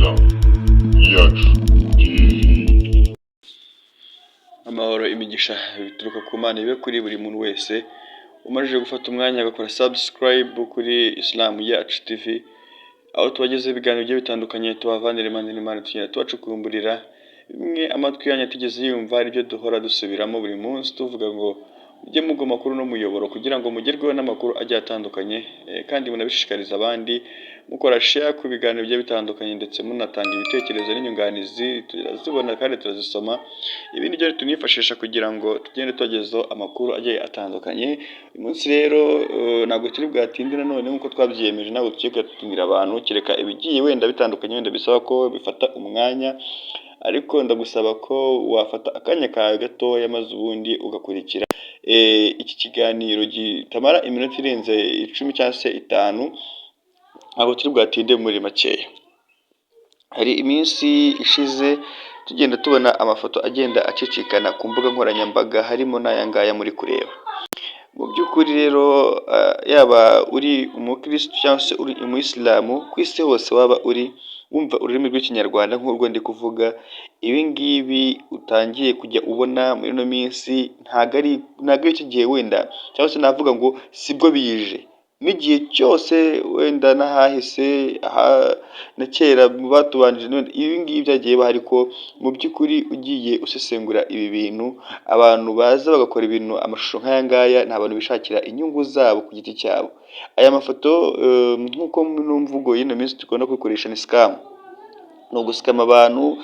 yacu TV. Amahoro imigisha bituruka ku Mana ibe kuri buri muntu wese umajije gufata umwanya agakora subscribe kuri Islam yacu TV, aho tubagezeho ibiganiro bigiye bitandukanye tubavanira impande n'impande tugenda tubacukumburira bimwe amatwi yanyu atigeze yumva, aribyo duhora dusubiramo buri munsi tuvuga ngo mujye mugwa amakuru n'umuyoboro kugira ngo mugerweho n'amakuru agiye atandukanye, kandi munabishishikariza abandi mukora share ku biganiro bigiye bitandukanye ndetse munatanga ibitekerezo n'inyunganizi, turazibona kandi turazisoma. Ibi ni byo tunifashisha kugira ngo tugende tubagezaho amakuru agiye atandukanye. Uyu munsi rero ntabwo turi bwatinde nanone nk'uko twabyiyemeje, ntabwo tugiye kuyatumira abantu kereka ibigiye wenda bitandukanye, wenda bisaba ko bifata umwanya, ariko ndagusaba ko wafata akanya kawe gatoya maze ubundi ugakurikira iki kiganiro gitamara iminota irenze 10 cyangwa se 5, ntabwo turi bwatinde muri makeya. Hari iminsi ishize tugenda tubona amafoto agenda acicikana ku mbuga nkoranyambaga, harimo n'aya ngaya muri kureba. Mu by'ukuri rero yaba uri umukirisitu cyangwa se uri umuyisilamu, ku isi hose waba uri wumva ururimi rw'ikinyarwanda nk'urwo ndi kuvuga, ibi ngibi utangiye kujya ubona muri ino minsi ntabwo ari iki gihe wenda, cyangwa se navuga ngo sibwo bije, n'igihe cyose wenda n'ahahise na kera mu batubanjije, ibi ngibi byagiye biba, ariko mu by'ukuri ugiye usesengura ibi bintu, abantu baza bagakora ibintu amashusho nk'aya ngaya ni abantu bishakira inyungu zabo ku giti cyabo. Aya mafoto nk'uko mu mvugo y'ino minsi dukunda kubikoresha ni scam. Ni ugusikama abantu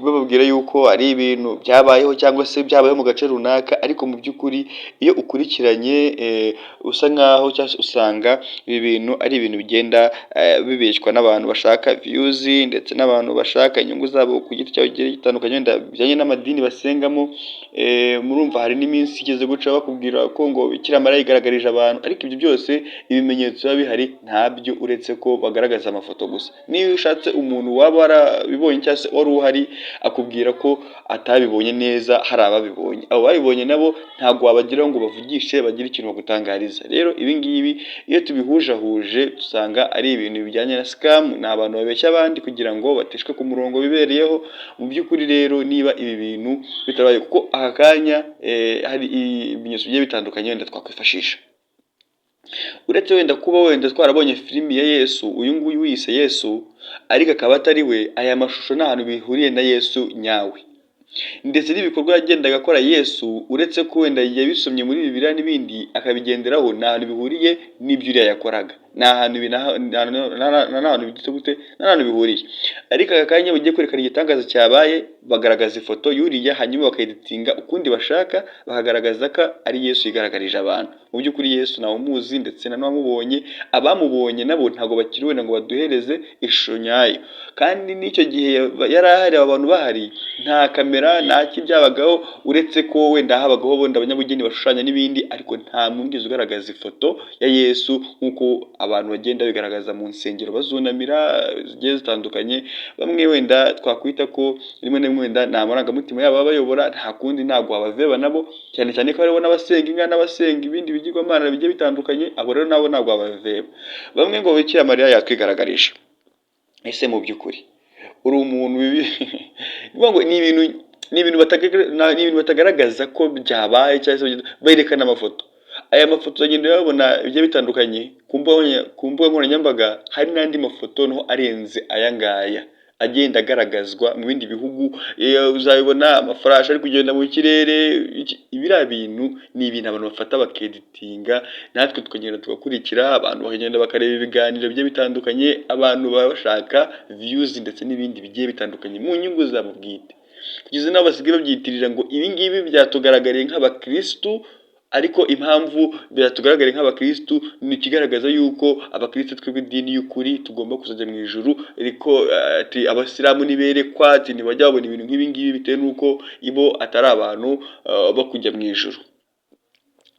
bababwira yuko ari ibintu byabayeho cyangwa se byabayeho mu gace runaka, ariko mu by'ukuri iyo ukurikiranye usa nkaho cyangwa se usanga ibi bintu ari ibintu bigenda bibeshywa n'abantu bashaka views ndetse n'abantu bashaka inyungu zabo ku giti cyabo gihe gitandukanye, wenda bijyanye n'amadini basengamo. Murumva hari n'iminsi igeze guca bakubwira ko ngo Bikira Mariya yigaragarije abantu, ariko ibyo byose ibimenyetso biba bihari ntabyo, uretse ko bagaragaza amafoto gusa. Niba ushatse umuntu waba warabibonye cyangwa se wari uhari akubwira ko atabibonye neza, hari ababibonye, abo babibonye nabo ntabwo wabagiraho ngo bavugishe bagire ikintu bagutangariza. Rero ibi ngibi iyo tubihujahuje dusanga ari ibintu bijyanye na scam, ni abantu babeshya abandi kugira ngo bateshwe ku murongo bibereyeho. Mu by'ukuri rero niba ibi bintu bitabaye, kuko aka kanya hari ibimenyetso bigiye bitandukanye wenda twakwifashisha, uretse wenda kuba wenda twarabonye filimi ya Yesu, uyu nguyu wiyise Yesu ariko akaba atari we. Aya mashusho nta hantu bihuriye na Yesu nyawe, ndetse n'ibikorwa yagendaga akora Yesu, uretse ko wenda yabisomye muri Bibiliya n'ibindi akabigenderaho, nta hantu bihuriye n'ibyo uriya yakoraga, nta hantu bihuriye. Ariko aka kanya bagiye kwerekana igitangaza cyabaye, bagaragaza ifoto y'uriya, hanyuma bakayeditinga ukundi bashaka, bakagaragaza ko ari Yesu yigaragarije abantu. Mu by'ukuri Yesu ntawe umuzi ndetse n'abamubonye, abamubonye nabo ntabwo bakiri wenda ngo baduhereze ishusho nyayo, kandi n'icyo gihe yari ahari, abantu bahari, nta kamera nta kibyabagaho, uretse ko wenda habagaho wenda abanyabugeni bashushanya n'ibindi, ariko nta mwigeze ugaragaza ifoto ya Yesu nk'uko abantu bagenda bigaragaza mu nsengero bazunamira zigiye zitandukanye. Bamwe wenda twakwita ko rimwe na rimwe wenda nta marangamutima yabo baba bayobora, nta kundi ntabwo wabaveba nabo, cyane cyane ko hariho n'abasenga inka n'abasenga ibindi bigirwamana bigiye bitandukanye, abo rero nabo ntabwo wabaveba. Bamwe ngo Bikira Mariya yatwigaragarije. Ese mu by'ukuri uri umuntu ni ibintu batagaragaza ko byabaye, cyangwa se berekana amafoto. Aya mafoto uragenda uyabona bigiye bitandukanye ku mbuga nkoranyambaga, hari n'andi mafoto no arenze aya ngaya agenda agaragazwa mu bindi bihugu. Uzabibona amafarashi ari kugenda mu kirere. Ibiriya bintu ni ibintu abantu bafata bakeditinga, natwe tukagenda tugakurikira, abantu bakagenda bakareba ibiganiro bigiye bitandukanye, abantu baba bashaka views ndetse n'ibindi bigiye bitandukanye mu nyungu zabo bwite, kugeza n'aho basigaye babyitirira ngo ibi ngibi byatugaragariye nk'abakirisitu, ariko impamvu byatugaragariye nk'abakirisitu ni ikigaragaza yuko abakirisitu twebwe idini y'ukuri tugomba kuzajya mu ijuru, ariko abasilamu niberekwa ntibajya babona ibintu nk'ibi ngibi bitewe n'uko ibo atari abantu bo kujya mu ijuru.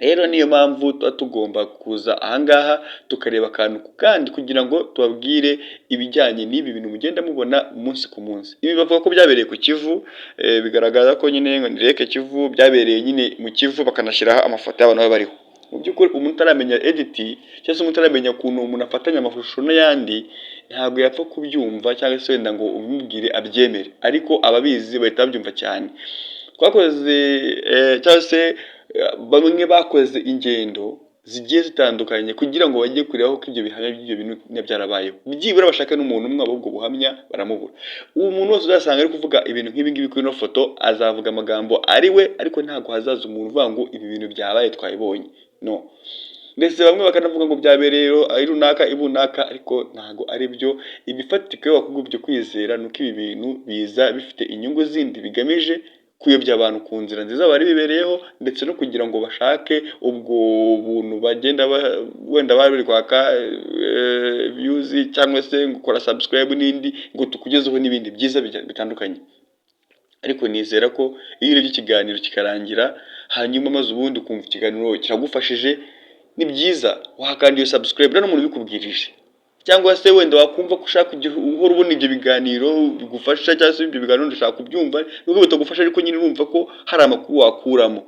Rero niyo mpamvu tuba tugomba kuza ahangaha tukareba akantu ku kandi kugira ngo tubabwire ibijyanye n'ibi bintu mugenda mubona umunsi ku munsi. Ibi bavuga ko byabereye ku Kivu, bigaragaza ko nyine ngo ni Lake Kivu, byabereye nyine mu Kivu, bakanashyiraho amafoto y'abantu baba bariho. mu by'ukuri umuntu utaramenya edit cyangwa se umuntu utaramenya ukuntu umuntu afatanya amashusho n'ayandi ntabwo yapfa kubyumva cyangwa se wenda ngo umubwire abyemere, ariko ababizi bahita babyumva cyane. Twakoze cyangwa se bamwe bakoze ingendo zigiye zitandukanye kugira ngo bajye kureba ko ibyo bihamya by'ibyo bintu byarabayeho, byibura bashaka n'umuntu umwe ahubwo buhamya baramubura. Uwo muntu wese uzasanga ari kuvuga ibintu nk'ibi ngibi kuri ino foto azavuga amagambo ari we, ariko ntabwo hazaza umuntu uvuga ngo ibi bintu byabaye twabibonye, no. Ndetse bamwe bakanavuga ngo byabereye ari runaka ibunaka, ariko ntabwo ari byo. Ibifatika bakugubye kwizera nuko ibi bintu biza bifite inyungu zindi bigamije kuyobya abantu ku nzira nziza bari bibereyeho, ndetse no kugira ngo bashake ubwo buntu bagenda wenda bari kwaka views cyangwa se gukora subscribe n'indi ngo tukugezeho n'ibindi byiza bitandukanye. Ariko nizera ko iyo urebye ikiganiro kikarangira hanyuma maze ubundi ukumva ikiganiro kiragufashije, ni byiza wahakandiye subscribe no muntu bikubwirije, cyangwa se wenda wakumva ko ushaka uhora ubona ibyo biganiro bigufasha, cyangwa se ibyo biganiro ndashaka kubyumva nubwo bitagufasha, ariko nyine urumva ko hari amakuru wakuramo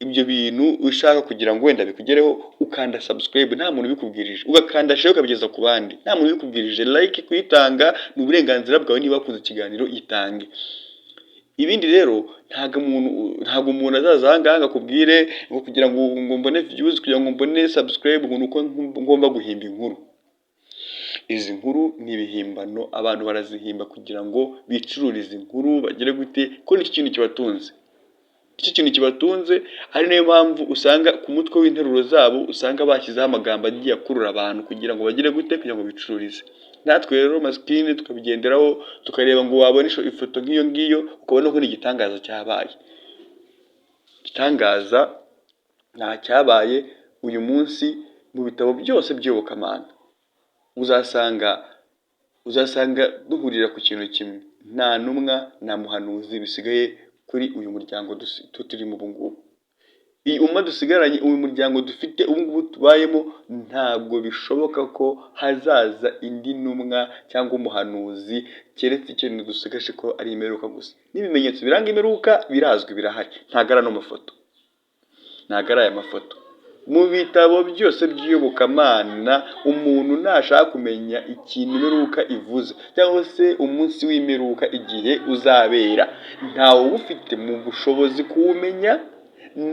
ibyo bintu ushaka kugira ngo wenda bikugereho, ukanda subscribe nta muntu bikubwirije, ugakanda share ukabigeza ku bandi nta muntu bikubwirije. Like kuyitanga ni uburenganzira bwawe, niba wakunze ikiganiro yitange. Ibindi rero ntabwo umuntu azaza ahangaha akubwire ngo kugira ngo mbone views, kugira ngo mbone subscribe, ngo nuko ngomba guhimba inkuru. Izi nkuru ni ibihimbano abantu barazihimba kugira ngo bicururize inkuru bagere gute, ko nicyo kintu kibatunze. Icyo kintu kibatunze ari nayo mpamvu usanga ku mutwe w'interuro zabo usanga bashyizeho amagambo agiye akurura abantu kugira ngo bagere gute, kugira ngo bicururize. Natwe rero maskini tukabigenderaho tukareba ngo wabona ifoto nk'iyo ngiyo ukabona ko ni igitangaza cyabaye. Igitangaza nta cyabaye uyu munsi mu bitabo byose by'iyobokamana. Uzasanga duhurira ku kintu kimwe, nta ntumwa nta muhanuzi bisigaye kuri uyu muryango turimo ubu ngubu. Iyi dusigaranye, uyu muryango dufite ubu ngubu tubayemo, ntabwo bishoboka ko hazaza indi ntumwa cyangwa umuhanuzi, keretse ikintu dusigaje ko ari imperuka gusa. N'ibimenyetso biranga imperuka birazwi, birahari, ntabwo ari ano mafoto, ntabwo ari aya mafoto. Mu bitabo byose by'iyobokamana umuntu nashaka kumenya ikintu imperuka ivuze cyangwa se umunsi w'imperuka igihe uzabera, ntawe ufite mu bushobozi kuwumenya,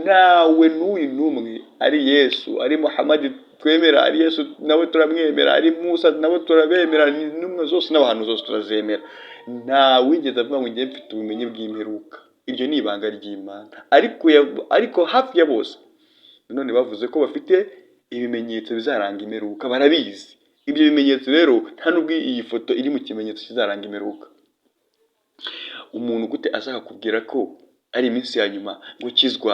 ntawe n'uyu n'umwe, ari Yesu, ari Muhammad twemera, ari Yesu nawe turamwemera, ari Musa nawe turabemera, n'intumwa zose n'abantu zose turazemera. Ntawe wigeze avuga ngo njye mfite ubumenyi bw'imperuka. Iryo ni ibanga ry'Imana, ariko hafi ya bose none bavuze ko bafite ibimenyetso bizaranga imperuka, barabizi. Ibyo bimenyetso rero nta nubwo iyi foto iri mu kimenyetso kizaranga imperuka. Umuntu gute ashaka kubwira ko ari iminsi ya nyuma, gukizwa,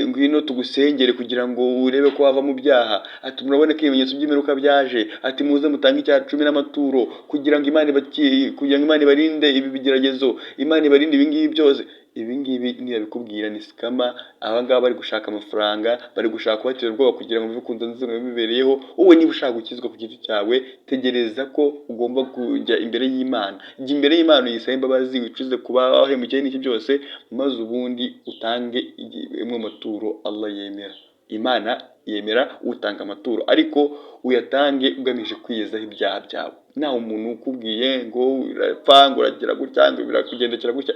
ngwino tugusengere kugira ngo urebe ko wava mu byaha, ati murabona ko ibimenyetso by'imperuka byaje, ati muze mutange icya 10 n'amaturo kugira ngo Imana ibarinde ibi bigeragezo, Imana ibarinde ibi ngibi byose. Ibi ngibi niyabikubwira ni sikama. Abangaba bari gushaka amafaranga, bari gushaka kubatera ubwoba kugira ngo bikunde nzego bibereyeho. Wowe niba ushaka gukizwa ku giti cyawe, tegereza ko ugomba kujya imbere y'Imana. Jya imbere y'Imana uyisabe imbabazi, wicuze kuba wahemukiye n'iki byose, maze ubundi utange imwe maturo Allah yemera. Imana yemera utanga amaturo, ariko uyatange ugamije kwiyezaho ibyaha byawe. Naho umuntu ukubwiye ngo urapfa, ngo uragira gutya, ngo birakugendekera gutya,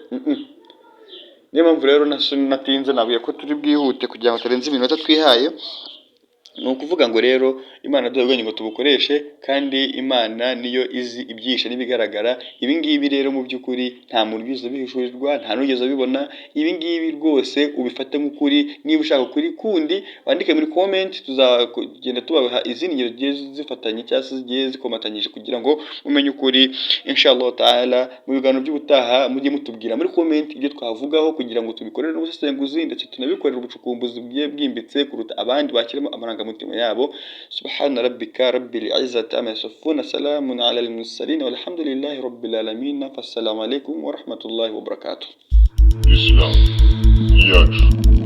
niyo mpamvu rero natinze, nabwiye ko turi bwihute kugira ngo tarenze iminota twihaye. Ni ukuvuga ngo rero Imana duhabwenye ngo tubukoreshe, kandi Imana niyo izi ibyishe n'ibigaragara. Ibi ngibi rero mu by'ukuri nta muntu ubizi bihishurirwa, nta n'ugeze abibona. Ibi ngibi rwose ubifate nk'ukuri. Niba ushaka ukuri kundi wandike muri comment, tuzagenda tubaha izindi ngero zigiye zifatanye cyangwa se zigiye zikomatanyije kugira ngo umenye ukuri. Inshallah ta'ala mu biganiro by'ubutaha mujye mutubwira muri comment ibyo twavugaho kugira ngo tubikorere n'ubusesenguzi, ndetse tunabikorera ubucukumbuzi bugiye bwimbitse kuruta abandi bakirimo amarangamutima yabo. Subhana rabbika rabbil izzati amma yasifun, salamun ala al-mursalin walhamdulillahi rabbil alamin. Fassalamu alaykum wa rahmatullahi wa barakatuh. Islam yacu.